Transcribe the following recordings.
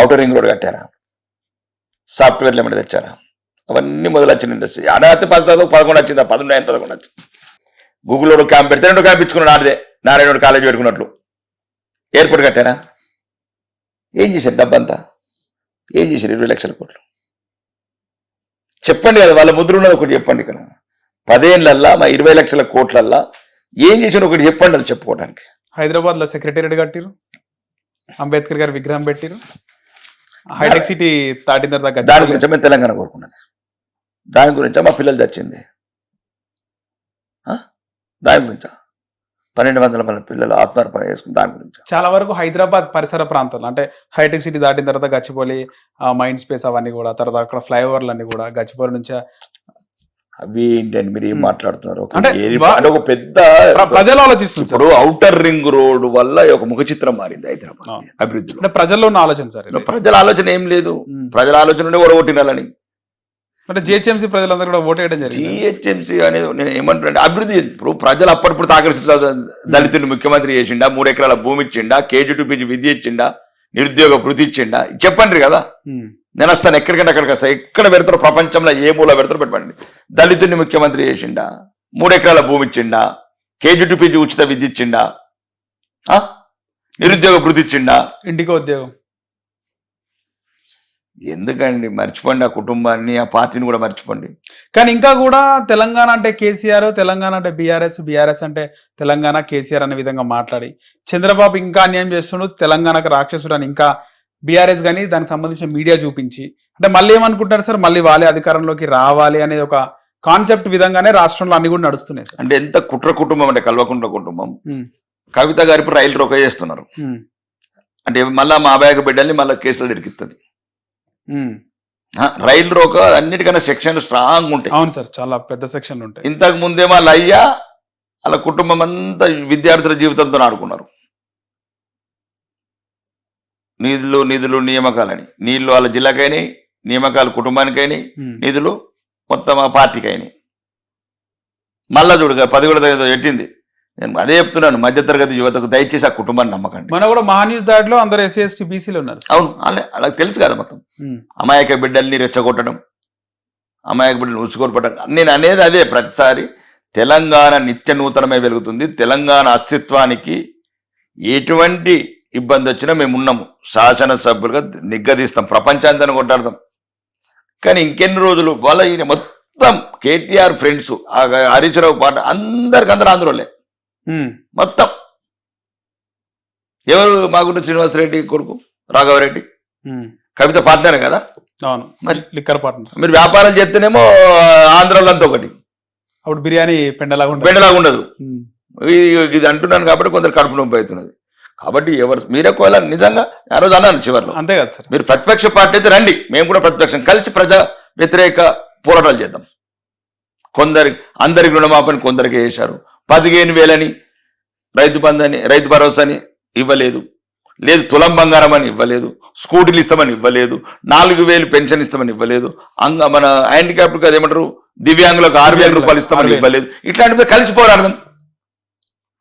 Outer ring road కట్టారా, సాఫ్ట్వేర్లు ఏమైనా తెచ్చారా, అవన్నీ మొదలొచ్చిన ఇండస్ట్రీ. ఆడైతే 11 వచ్చిందా, 11 వచ్చింది. గూగుల్లో క్యాంప్ పెడితే 2 క్యాంప్ ఇచ్చుకున్నాడు ఆడదే, నారాయణ కాలేజ్ పెట్టుకున్నట్లు. ఎయిర్పోర్ట్ కట్టారా, ఏం చేశారు డబ్బంతా, ఏం చేశారు 20 లక్షల కోట్లు చెప్పండి కదా. వాళ్ళ ముద్ర ఉన్నది ఒకటి చెప్పండి. ఇక్కడ 10 ఏళ్ళల్లా మా 20 లక్షల కోట్లల్లా ఏం చేశారు ఒకటి చెప్పండి, అది చెప్పుకోవడానికి. హైదరాబాద్ లో సెక్రటేరియట్ కట్టిరు, అంబేద్కర్ గారి విగ్రహం పెట్టిరు, హైటెక్ సిటీ దాటిన తర్వాత దాని గురించి మేము తెలంగాణ కోరుకున్నది, దాని గురించా మా పిల్లలు చచ్చింది, దాని గురించా 1200 మంది పిల్లలు ఆత్మార్పణ చేసుకుని దాని గురించి. చాలా వరకు హైదరాబాద్ పరిసర ప్రాంతాలు అంటే హైటెక్ సిటీ దాటిన తర్వాత గచ్చిబౌలి, మైండ్ స్పేస్ అవన్నీ కూడా, తర్వాత అక్కడ ఫ్లైఓవర్లు అన్ని కూడా గచ్చిబౌలి నుంచి. అవి ఏంటండి మీరు ఏం మాట్లాడుతున్నారు? అంటే ఒక పెద్ద ప్రజలు ఆలోచిస్తున్నారు. ఇప్పుడు ఔటర్ రింగ్ రోడ్ వల్ల ఒక ముఖ చిత్రం మారింది హైదరాబాద్ అభివృద్ధిలో. అంటే ప్రజల్లో ఉన్న ఆలోచన సార్, ప్రజల ఆలోచన ఏం లేదు. ప్రజల ఆలోచన ఉండే ఓడగొట్టినాలని. అంటే జిహెచ్ఎంసీ ప్రజలందరూ కూడా ఓటు వేయడం జరిగింది. జిహెచ్ఎంసీ అనేది నేను ఏమంటున్నా, అభివృద్ధి. ఇప్పుడు ప్రజలు అప్పటిప్పుడు తాకరిస్తున్నారు. దళితుని ముఖ్యమంత్రి చేసిండా, 3 ఎకరాల భూమి ఇచ్చిండా, KG to PG విద్య ఇచ్చిండా, నిరుద్యోగ వృత్తి ఇచ్చిండా, చెప్పండి కదా. నేను వస్తాను ఎక్కడికంటే అక్కడికి వస్తాను. ఎక్కడ పెడతారో ప్రపంచంలో ఏ మూల పెడతారో పెట్టండి. దళితుని ముఖ్యమంత్రి చేసిండా, 3 ఎకరాల భూమి ఇచ్చిండా, KG to PG ఉచిత విద్య ఇచ్చిండా, నిరుద్యోగ వృత్తి ఇచ్చిండా, ఇంటికి ఉద్యోగం. ఎందుకండి మర్చిపోండి ఆ కుటుంబాన్ని, ఆ పార్టీని కూడా మర్చిపోండి. కానీ ఇంకా కూడా తెలంగాణ అంటే కేసీఆర్, తెలంగాణ అంటే బీఆర్ఎస్ అంటే తెలంగాణ కేసీఆర్ అనే విధంగా మాట్లాడి చంద్రబాబు ఇంకా అన్యాయం చేస్తుండు, తెలంగాణకు రాక్షసుడు అని ఇంకా బీఆర్ఎస్ కానీ దానికి సంబంధించిన మీడియా చూపించి, అంటే మళ్ళీ ఏమనుకుంటారు సార్, మళ్ళీ వాళ్ళే అధికారంలోకి రావాలి అనేది ఒక కాన్సెప్ట్ విధంగానే రాష్ట్రంలో అన్ని కూడా నడుస్తున్నాయి సార్. అంటే ఎంత కుట్ర కుటుంబం అంటే కల్వకుంట్ల కుటుంబం. కవిత గారి రైలు రోక చేస్తున్నారు అంటే మళ్ళా మా అబ్బాయి బిడ్డల్ని మళ్ళీ కేసులు ఇరికిస్తుంది. రైలు రోక అన్నిటికన్నా సెక్షన్లు స్ట్రాంగ్ ఉంటాయి. అవును సార్, చాలా పెద్ద సెక్షన్లు ఉంటాయి. ఇంతకు ముందేమో వాళ్ళ అయ్యా వాళ్ళ కుటుంబం అంతా విద్యార్థుల జీవితంతో ఆడుకున్నారు. నిధులు నియామకాలని, నీళ్లు వాళ్ళ జిల్లాకైనాయి, నియామకాలు కుటుంబానికైనాయి, నిధులు మొత్తం ఆ పార్టీకైనాయి. మళ్ళా చూడగా 10 కూడా పెట్టింది. నేను అదే చెప్తున్నాను, మధ్యతరగతి యువతకు దయచేసి ఆ కుటుంబాన్ని నమ్మకండి. మన కూడా మహాన్యూస్ దాడిలో అందరూ SC ST BCలు ఉన్నారు. అవును, వాళ్ళకి తెలుసు కదా మొత్తం. అమాయక బిడ్డల్ని రెచ్చగొట్టడం, అమాయక బిడ్డలు ఉచ్చుకోల్పట్టడం. నేను అనేది అదే, ప్రతిసారి తెలంగాణ నిత్య నూతనమే వెలుగుతుంది. తెలంగాణ అస్తిత్వానికి ఎటువంటి ఇబ్బంది వచ్చినా మేము ఉన్నాము, శాసనసభ్యులుగా నిగ్గదీస్తాం, ప్రపంచాంతాన్ని కొట్టాడతాం. కానీ ఇంకెన్ని రోజులు వాళ్ళ ఈయన మొత్తం KTR ఫ్రెండ్స్, హరీశ్రావు పాట అందరు ఆంధ్రోలే మొత్తం. ఎవరు మాగుంట శ్రీనివాసరెడ్డి కొడుకు రాఘవరెడ్డి, కవిత పార్ట్నర్ కదా. అవును, మరి లిక్కర్ పార్ట్నర్. మీరు వ్యాపారాలు చేస్తేనేమో ఆంధ్రాలో అంతా ఒకటి, అప్పుడు బిర్యానీ పెండలాగా ఉండదు. ఇది అంటున్నాను కాబట్టి కొందరు కడుపు నొప్పి అవుతున్నది. కాబట్టి మీరే ఒకవేళ నిజంగా ఆ రోజు అన్నాను చివరిలో, అంతే కదా సార్, మీరు ప్రతిపక్ష పార్టీ అయితే రండి, మేము కూడా ప్రతిపక్షం కలిసి ప్రజా వ్యతిరేక పోరాటాలు చేద్దాం. అందరికి రుణమాపని కొందరికి వేశారు, 15,000 రైతు బంధు అని, రైతు భరోసా అని ఇవ్వలేదు, లేదు తులం బంగారం అని ఇవ్వలేదు, స్కూటీలు ఇస్తామని ఇవ్వలేదు, 4,000 పెన్షన్ ఇస్తామని ఇవ్వలేదు, మన హ్యాండిక్యాప్కి అదేమంటారు దివ్యాంగులకు 6,000 రూపాయలు ఇస్తామని ఇవ్వలేదు. ఇట్లాంటి కలిసి పోరాడదాం.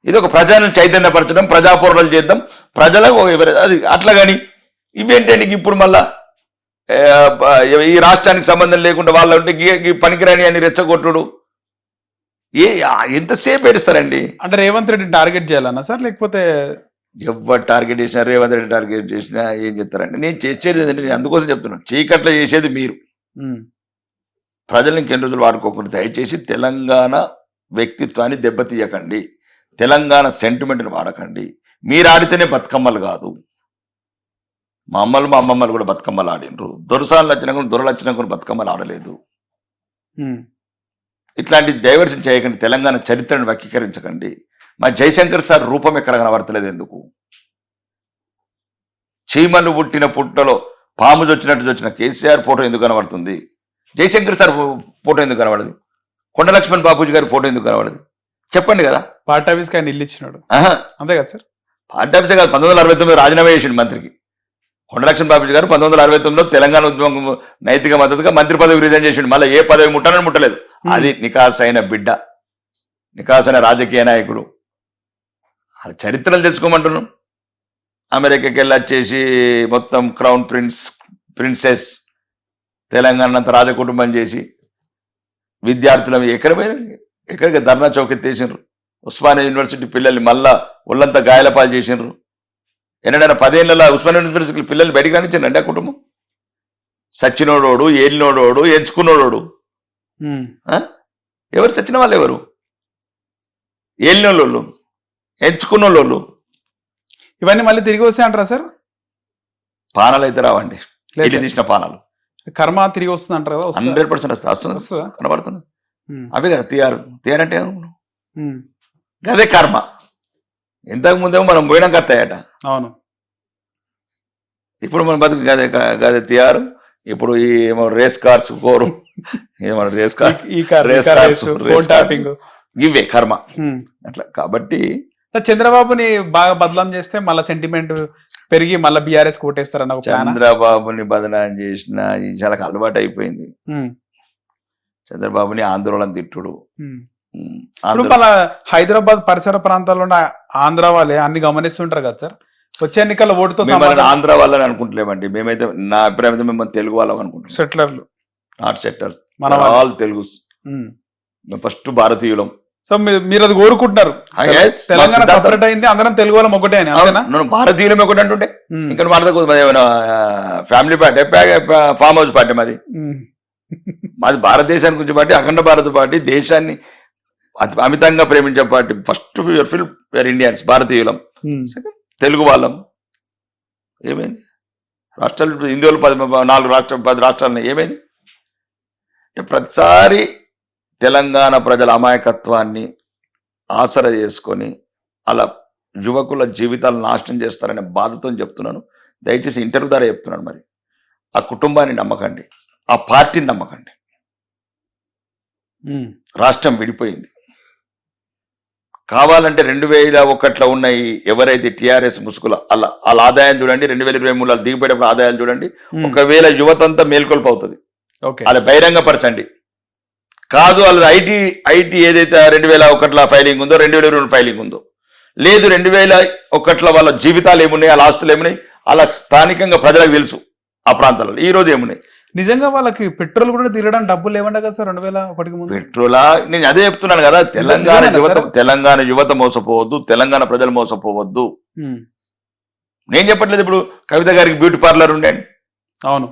ఇది ఒక ప్రజలను చైతన్యపరచడం, ప్రజా పోరాటాలు చేద్దాం, ప్రజలకు అది అట్లా. కానీ ఇవేంటంటే ఇప్పుడు మళ్ళా ఈ రాష్ట్రానికి సంబంధం లేకుండా వాళ్ళ ఉంటే పనికిరాని అని రెచ్చగొట్టుడు ఎంతసేపు ఏడుస్తారండి. అంటే రేవంత్ రెడ్డి టార్గెట్ చేయాలన్నా సార్, లేకపోతే ఎవరు టార్గెట్ చేసినా, రేవంత్ రెడ్డి టార్గెట్ చేసినా ఏం చెప్తారండి. నేను చేసేది ఏంటంటే, నేను అందుకోసం చెప్తున్నాను, చీకట్లో చేసేది మీరు. ప్రజలు ఇంకెన్ని రోజులు వాడుకోకూడదు. దయచేసి తెలంగాణ వ్యక్తిత్వాన్ని దెబ్బతీయకండి, తెలంగాణ సెంటిమెంట్ని వాడకండి. మీరు ఆడితేనే బతుకమ్మలు కాదు. మా అమ్మమ్మలు కూడా బతుకమ్మలు ఆడినరు, దొరసాలు వచ్చినా కూడా బతుకమ్మలు ఆడలేదు. ఇట్లాంటి డైవర్షన్ చేయకండి, తెలంగాణ చరిత్రను వక్రీకరించకండి. మా జయశంకర్ సార్ రూపం ఎక్కడ కనబడతలేదు ఎందుకు? చీమలు పుట్టిన పుట్టలో పాము వచ్చిన కేసీఆర్ ఫోటో ఎందుకు కనబడుతుంది? జయశంకర్ సార్ ఫోటో ఎందుకు కనబడదు? కొండ లక్ష్మణ్ బాపూజీ గారి ఫోటో ఎందుకు కనబడదు? చెప్పండి కదా. పార్టీ ఆఫీస్కి ఆయన ఇల్లు ఇచ్చినాడు, అంతే కదా సార్. పార్టీ ఆఫీసే కాదు, 1969 రాజీనామా చేసిండు మంత్రికి. కొండ లక్ష్మణ్ బాపూజీ గారు 1969లో తెలంగాణ ఉద్యమం నైతిక మద్దతుగా మంత్రి పదవి రిజైన్ చేసిండు. మళ్ళీ ఏ పదవి ముట్టలేదు. అది నికాసైన బిడ్డ, నికాసైన రాజకీయ నాయకుడు. చరిత్రలు తెచ్చుకోమంటున్నాం. అమెరికాకి వెళ్ళి వచ్చేసి మొత్తం క్రౌన్ ప్రిన్సెస్ తెలంగాణ అంతా రాజకుటుంబం చేసి విద్యార్థులు ఎక్కడ పోయినారు, ఎక్కడికి ధర్నా చౌక్ ఎత్తేసినారు. ఉస్మానియా యూనివర్సిటీ పిల్లల్ని మళ్ళా ఒళ్ళంతా గాయాలపాలు చేసినారు. ఎన్నడైనా 10 ఏళ్ళ ఉస్మానియా యూనివర్సిటీ పిల్లల్ని బయటికి రానిచ్చారండి ఆ కుటుంబం? సచ్చినోడోడు, ఏలినోడోడు, ఎంచుకున్నోడోడు. ఎవరు సచ్చిన వాళ్ళు ఎవరు? ఏలినోళ్ళు, ఎంచుకున్నోళ్ళు. ఇవన్నీ మళ్ళీ తిరిగి వస్తాయి అంటారా సార్? పానాలు అయితే రావండి, లేదు ఇల్లు తీసిన పానాలు కర్మ తిరిగి వస్తుంది అంటారు కదా, వస్తుందా? 100% వస్తుంది. వస్తుందా? కనబడుతుంది. ఉమ్, అవే కదా తీయారు అంటే ఉమ్, గదే కర్మ. ఇంతకు ముందేమో మనం పోయినాక వస్తాయట, అవును. ఇప్పుడు మన బతుకు గదే తీయారు. ఇప్పుడు ఈ ఏమో రేస్ కార్స్ కోరు, ఏమో రేస్ కార్, ఈ కార్, ఈ race car cars, race, race phone tapping. ఇవే కర్మ ఉమ్. అట్లా. కాబట్టి చంద్రబాబుని బాగా బదలాం చేస్తే మళ్ళీ సెంటిమెంట్ పెరిగి మళ్ళీ బీఆర్ఎస్ కోటేస్తారన్న ఒక ప్లాన్. చంద్రబాబుని బదనాం చేసిన ఈ చాలా అలవాటు అయిపోయింది. చంద్రబాబుని ఆందోళన తిట్టుడు. ఇప్పుడు మళ్ళా హైదరాబాద్ పరిసర ప్రాంతాల్లో ఉన్న ఆంధ్ర వాళ్ళే అన్ని గమనిస్తుంటారు కదా సార్, వచ్చే ఎన్నికల్లో ఓటుతో మిమ్మల్ని ఆంధ్ర వాళ్ళని అనుకుంటలేమండి. మేమైతే నా అభిప్రాయం మిమ్మల్ని తెలుగు వాళ్ళం అనుకుంటున్నాం. సెటిలర్లు, నాట్ సెట్టర్స్, మన ఆల్ తెలుగు. ఫస్ట్ భారతీయులం. సో మీరు అది కోరుకుంటున్నారు, తెలంగాణ సపరేట్ అయింది, అందరం తెలుగు వాళ్ళం ఒకటే అని, అంతేనా? భారతీయులం ఒకటి అంటుంటే ఇంకా మన family party, farm house party మాది. మాది భారతదేశానికి గురించి పార్టీ, అఖండ భారత పార్టీ, దేశాన్ని అమితంగా ప్రేమించే పార్టీ. ఫస్ట్ ఫిల్ ఇండియన్స్, భారతీయులం. తెలుగు వాళ్ళం. ఏమైంది? రాష్ట్రాలు హిందువులు 10 రాష్ట్రాలు ఏమైంది? ప్రతిసారి తెలంగాణ ప్రజల అమాయకత్వాన్ని ఆసరా చేసుకొని అలా యువకుల జీవితాలను నాశనం చేస్తారనే బాధతో చెప్తున్నాను. దయచేసి ఇంటర్వ్యూ ద్వారా చెప్తున్నాను. మరి ఆ కుటుంబాన్ని నమ్మకండి, ఆ పార్టీని నమ్మకండి. రాష్ట్రం విడిపోయింది. కావాలంటే 2001లో ఉన్నాయి ఎవరైతే టీఆర్ఎస్ ముసుగుల అలా వాళ్ళ ఆదాయం చూడండి, 2023లో దిగిపోయేటప్పుడు ఆదాయాలు చూడండి. ఒకవేళ యువతంతా మేల్కొల్పు అవుతుంది, అలా బహిరంగపరచండి. కాదు వాళ్ళది ఐటీ ఏదైతే 2001లో ఫైలింగ్ ఉందో, 2022 ఫైలింగ్ ఉందో, లేదు 2001లో వాళ్ళ జీవితాలు ఏమున్నాయి, వాళ్ళ ఆస్తులు ఏమున్నాయి, అలా స్థానికంగా ప్రజలకు తెలుసు. ఆ ప్రాంతాలలో ఈ రోజు ఏమున్నాయి. నిజంగా వాళ్ళకి పెట్రోల్ కూడా తీరడానికి డబ్బులు లేవంట కదా సార్ 2001కి ముందు? పెట్రోలా? నేను అదే చెప్తున్నాను కదా, తెలంగాణ యువత మోసపోవద్దు, తెలంగాణ ప్రజలు మోసపోవద్దు. నేను చెప్పట్లేదు. ఇప్పుడు కవిత గారికి బ్యూటీ పార్లర్ ఉండేది, అవును.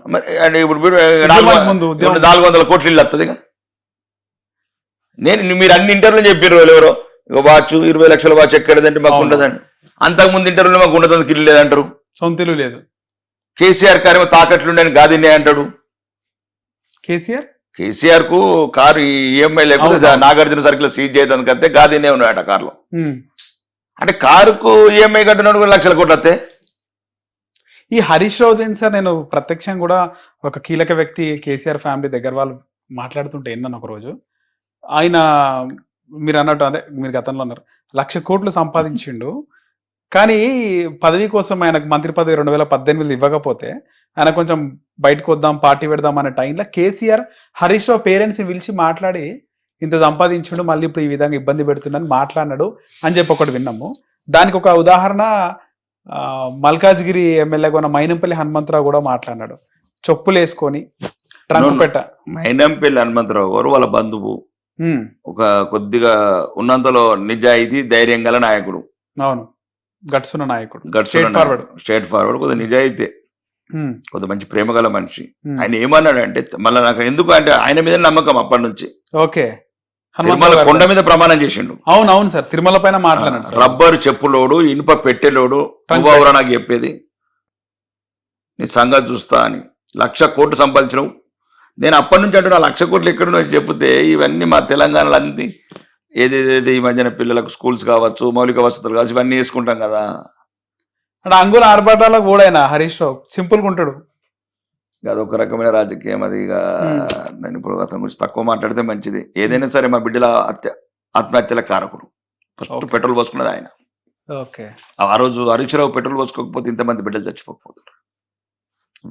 ఇప్పుడు 400 కోట్లు ఇల్లు వస్తుంది. మీరు అన్ని ఇంటర్వ్యూలు చెప్పారు ఎవరో వాచ్ 20 లక్షల వాచ్ ఎక్కడదంటే మాకు ఉండదండి. అంతకుముందు ఇంటర్వ్యూలో మాకు ఉండదు, ఇల్లు లేదంటారు, సొంత ఇల్లు లేదు. కేసీఆర్ కారేమో తాకట్లుండని గాదిన్నే అంటాడు. కేసీఆర్ కు కారు ఈఎంఐ లేకపోతే నాగార్జున సర్కిల్ సీజ్ చేయడానికి కంటే గాదిన్నే ఉన్నాయట కారులో. అంటే కారుకు ఈఎంఐ కట్టినప్పుడు 2 లక్షల కోట్లు వస్తే. ఈ హరీష్ రావు దేని సార్, నేను ప్రత్యక్షంగా కూడా ఒక కీలక వ్యక్తి కేసీఆర్ ఫ్యామిలీ దగ్గర వాళ్ళు మాట్లాడుతుంటే విన్నాను ఒక రోజు. ఆయన మీరు అన్నట్టు, అదే మీరు గతంలో అన్నారు 1,00,000 కోట్లు సంపాదించిండు, కానీ పదవి కోసం ఆయనకు మంత్రి పదవి 2018 ఇవ్వకపోతే ఆయన కొంచెం బయటకు వద్దాం, పార్టీ పెడదాం అనే టైంలో కేసీఆర్ హరీష్ రావు పేరెంట్స్ని పిలిచి మాట్లాడి ఇంత సంపాదించిండు, మళ్ళీ ఇప్పుడు ఈ విధంగా ఇబ్బంది పెడుతున్నాను మాట్లాడినాడు అని చెప్పి ఒకటి విన్నాము. దానికి ఒక ఉదాహరణ మల్కాజ్గిరి ఎమ్మెల్యే కొన్న మైనంపల్లి హనుమంతరావు కూడా మాట్లాడినాడు, చెప్పులు వేసుకొని ట్రంక్ పెట్ట. మైనంపల్లి హనుమంతరావు గారు వాళ్ళ బంధువు, ఒక కొద్దిగా ఉన్నంతలో నిజాయితీ ధైర్యం గల నాయకుడు. అవును, గట్సున్న నాయకుడు, స్ట్రేట్ ఫార్వర్డ్, కొద్దిగా నిజాయితీ, కొద్ది మంచి ప్రేమ గల మనిషి. ఆయన ఏమన్నాడంటే, మళ్ళీ నాకు ఎందుకు అంటే ఆయన మీద నమ్మకం అప్పటి నుంచి. ఓకే, తిరుమల కొండ మీద ప్రమాణం చేసిండు. అవును సార్, తిరుమల పైన మాట్లాడాడు. రబ్బరు చెప్పులోడు, ఇనుప పెట్టెలోడు, నువ్వెవరో నాకు చెప్పేది, నీ సంగతి చూస్తా అని. 1,00,000 కోట్లు సంపాదించడం. నేను అప్పటి నుంచి అంటున్నా 1,00,000 కోట్లు ఎక్కడున్నా చెప్తే ఇవన్నీ మా తెలంగాణలో అన్ని ఏదేదైతే ఈ మధ్యన పిల్లలకు స్కూల్స్ కావచ్చు, మౌలిక వసతులు కావచ్చు, ఇవన్నీ వేసుకుంటాం కదా. అంటే అంగుల ఆర్భాటాలకు కూడా ఆయన హరీష్ రావు సింపుల్గా ఉంటాడు. అదొక రకమైన రాజకీయం. అది ఇక నేను ఇప్పుడు అతని గురించి తక్కువ మాట్లాడితే మంచిది. ఏదైనా సరే మా బిడ్డల ఆత్మహత్యల కారకుడు. ఫస్ట్ పెట్రోల్ పోసుకున్నది ఆయన. ఓకే, ఆ రోజు హరీష్ రావు పెట్రోల్ పోసుకోకపోతే ఇంతమంది బిడ్డలు చచ్చిపోకపోతారు.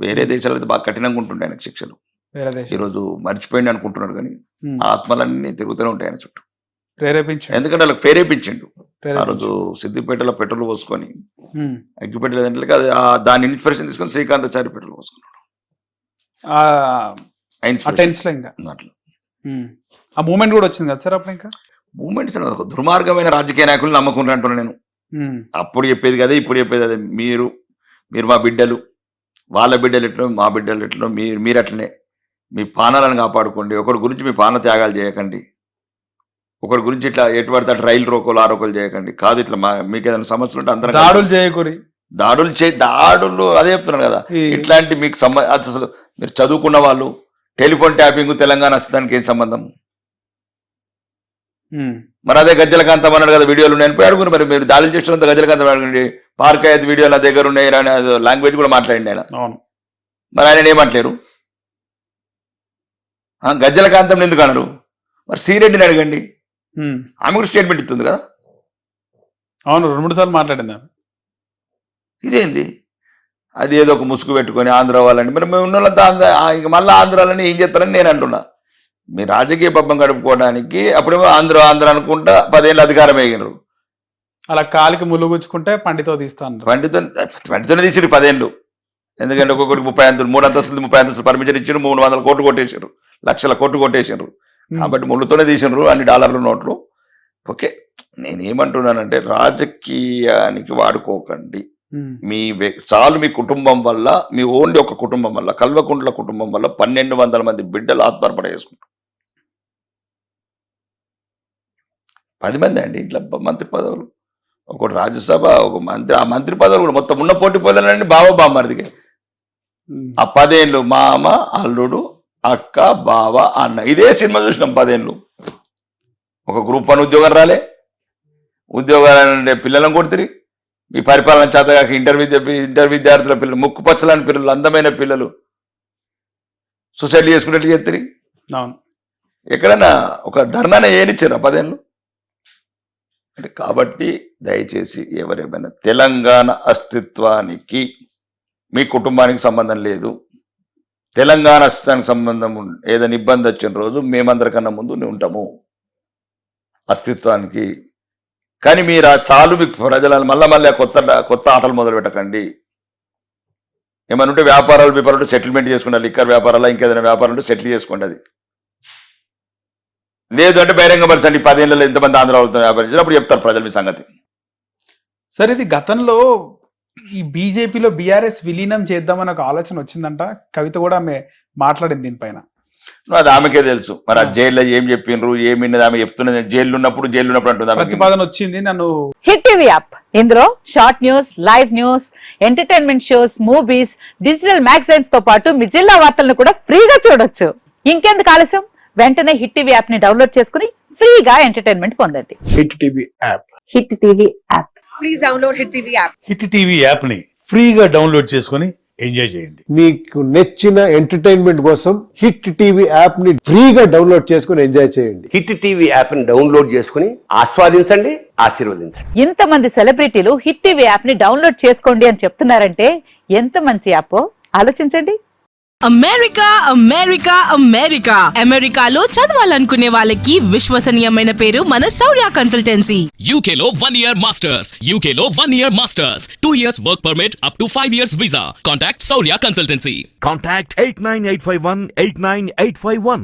వేరే దేశాలు అయితే బాగా కఠినంగా ఉంటుండే ఆయనకు శిక్షలు. ఈరోజు మర్చిపోయింది అనుకుంటున్నాడు, కానీ ఆత్మలన్నీ తిరుగుతూనే ఉంటాయి ఆయన చుట్టూ. ప్రేరేపించు, ఎందుకంటే వాళ్ళకి ప్రేరేపించిండు. ఆ రోజు సిద్దిపేటలో పెట్రోల్ పోసుకొని ఉమ్. అగ్గిపెట్టెల గంటలకి అది దాని ఇన్స్పిరేషన్ తీసుకొని శ్రీకాంతాచారి పెట్రోల్ పోసుకున్నాడు. ఆ ఆ inspiration టెన్స్ లో ఇంకా అట్లా ఆ మూమెంట్ కూడా వచ్చింది కదా సార్ అప్పుడు ఇంకా మూమెంట్స్ ఒక దుర్మార్గమైన రాజకీయ నాయకులు నమ్మకుండా అంటున్నాను నేను. ఉమ్. అప్పుడు చెప్పేది కదా ఇప్పుడు చెప్పేది అదే. మీరు మా బిడ్డలు, వాళ్ళ బిడ్డలు ఎట్లా మా బిడ్డలు ఎట్లా మీరు అట్లనే మీ పానాలను కాపాడుకోండి. ఒకరి గురించి మీ పాన త్యాగాలు చేయకండి. ఒకరి గురించి ఇట్లా ఎటు పడితే అటు రైలు రోకోలు ఆరోకోలు చేయకండి. కాదు ఇట్లా మీకు ఏదైనా సమస్యలు ఉంటే అందరం దాడులు చేయకూరి దాడులు అదే చెప్తున్నాను కదా. ఇట్లాంటి మీకు అసలు మీరు చదువుకున్న వాళ్ళు టెలిఫోన్ ట్యాపింగ్ తెలంగాణ అస్తిత్వానికి ఏం సంబంధం? మరి అదే గజ్జలకాంతం అన్నాడు కదా, వీడియోలు ఉన్నాయని పోయి అడుగురు. మరి మీరు దాడులు చేసినంత గజ్జలకాంతం అడగండి. పార్క్ అయ్యేది వీడియోలు నా దగ్గర ఉన్నాయి అని లాంగ్వేజ్ కూడా మాట్లాడండి ఆయన. మరి ఆయన ఏమంటలేరు? గజ్జలకాంతం ఎందుకు అన్నారు? మరి శ్రీరెడ్డిని అడగండి, ఆమె కూడా స్టేట్మెంట్ ఇస్తుంది కదా. అవును, 2-3 సార్లు మాట్లాడింది ఆమె. ఇదేంది? అది ఏదో ఒక ముసుగు పెట్టుకొని ఆంధ్ర వాళ్ళని, మరి మేము ఉన్నోళ్ళంతా ఇంక మళ్ళీ ఆంధ్రాలని ఏం చేస్తారని నేను అంటున్నా. మీ రాజకీయ పబ్బం గడుపుకోవడానికి అప్పుడేమో ఆంధ్ర అనుకుంటా 10 ఏళ్ళు అధికారం వేగినారు. అలా కాలికి ముళ్ళు గుచ్చుకుంటే పండితో తీస్తాను. పండితోనే తీసిరు 10 ఏళ్ళు. ఎందుకంటే ఒక్కొక్కరికి 30 అంతస్తులు 3 అంతస్తులు 30 అంతస్తులు పర్మిషన్ ఇచ్చారు. 300 కోట్లు కొట్టేసారు, లక్షల కోట్లు కొట్టేసారు. కాబట్టి ముళ్ళుతోనే తీసినారు అన్ని డాలర్లు నోట్లు. ఓకే, నేనేమంటున్నానంటే రాజకీయానికి వాడుకోకండి. చాలు మీ కుటుంబం వల్ల, మీ ఓన్లీ ఒక కుటుంబం వల్ల, కల్వకుంట్ల కుటుంబం వల్ల 1200 మంది బిడ్డలు ఆత్మహత్య చేసుకుంటారు. 10 మంది అండి ఇంట్లో మంత్రి పదవులు, ఒకటి రాజ్యసభ, ఒక మంత్రి. ఆ మంత్రి పదవులు కూడా మొత్తం ఉన్న పోటీ పోలేనండి బామ్మర్దికి. ఆ 10 ఏళ్ళు మామ, అల్లుడు, అక్క, బావ, అన్న. ఇదే సినిమా చూసినాం 10 ఏళ్ళు. ఒక గ్రూప్ 1 ఉద్యోగం రాలే, ఉద్యోగాలంటే పిల్లలను కొడుతుంది. మీ పరిపాలన చేతగాక ఇంటర్ విద్యార్థుల పిల్లలు, ముక్కు పచ్చలని పిల్లలు, అందమైన పిల్లలు సూసైడ్ చేసుకున్నట్లు చేస్తారు. ఎక్కడన్నా ఒక ధర్నానే ఏనిచ్చారా 10 ఏళ్ళు? అంటే కాబట్టి దయచేసి ఎవరేమైనా తెలంగాణ అస్తిత్వానికి మీ కుటుంబానికి సంబంధం లేదు. తెలంగాణ అస్తిత్వానికి సంబంధం ఏదైనా ఇబ్బంది వచ్చిన రోజు మేమందరికన్నా ముందు ఉంటాము అస్తిత్వానికి. కానీ మీరు చాలు మీకు ప్రజలను మళ్ళీ కొత్త ఆటలు మొదలు పెట్టకండి. ఏమైనా ఉంటే వ్యాపారాలు సెటిల్మెంట్ చేసుకోండి. లిక్కర్ వ్యాపారాలు ఇంకేదైనా వ్యాపారం ఉంటే సెటిల్ చేసుకోండి. అది లేదు అంటే బహిరంగపరచండి. 10 ఏళ్ళలో ఎంతమంది ఆంధ్రాలో వ్యాపారం అప్పుడు చెప్తారు ప్రజలు మీ సంగతి. సరే, ఇది గతంలో ఈ బీజేపీలో బీఆర్ఎస్ విలీనం చేద్దామని ఒక ఆలోచన వచ్చిందంట. కవిత కూడా ఆమె మాట్లాడింది దీనిపైన. అది ఆమెకే తెలుసు. మరి ఆ జైల్లో ఏం చెప్పిండ్రు, ఏమిన్నది ఆమె చెప్తున్నది. జైలు ఉన్నప్పుడు అంటుంది. ప్రతిపాదన వచ్చింది. నన్ను హిట్ టీవీ యాప్, ఇందులో short news, live news, entertainment shows, movies, digital magazines తో పాటు మీ జిల్లా వార్తలను కూడా ఫ్రీగా చూడొచ్చు. ఇంకెందుకు ఆలస్యం, వెంటనే హిట్ టీవీ యాప్ ని డౌన్లోడ్ చేసుకుని ఫ్రీగా ఎంటర్టైన్మెంట్ పొందండి. Hit TV app. Hit TV app. Please download hit TV app. Hit TV app ని ఫ్రీగా డౌన్లోడ్ చేసుకుని ఎంజాయ్ చేయండి. మీకు నచ్చిన ఎంటర్టైన్మెంట్ కోసం హిట్ టీవీ యాప్ ని ఫ్రీగా డౌన్లోడ్ చేసుకుని ఎంజాయ్ చేయండి. హిట్ టీవీ యాప్ ని డౌన్లోడ్ చేసుకుని ఆస్వాదించండి, ఆశీర్వదించండి. ఇంతమంది సెలబ్రిటీలు హిట్ టీవీ యాప్ ని డౌన్లోడ్ చేసుకోండి అని చెప్తున్నారంటే ఎంత మంచి యాప్ ఆలోచించండి. అమెరికా అమెరికా అమెరికా అమెరికాలో చదవాలనుకునే వాళ్ళకి విశ్వసనీయమైన పేరు మన శౌర్య కన్సల్టెన్సీ. UK లో 1 year masters, UK లో 1 year masters, 2 years work permit up to 5 years visa. Contact Saurya Consultancy. Contact 89851 89851.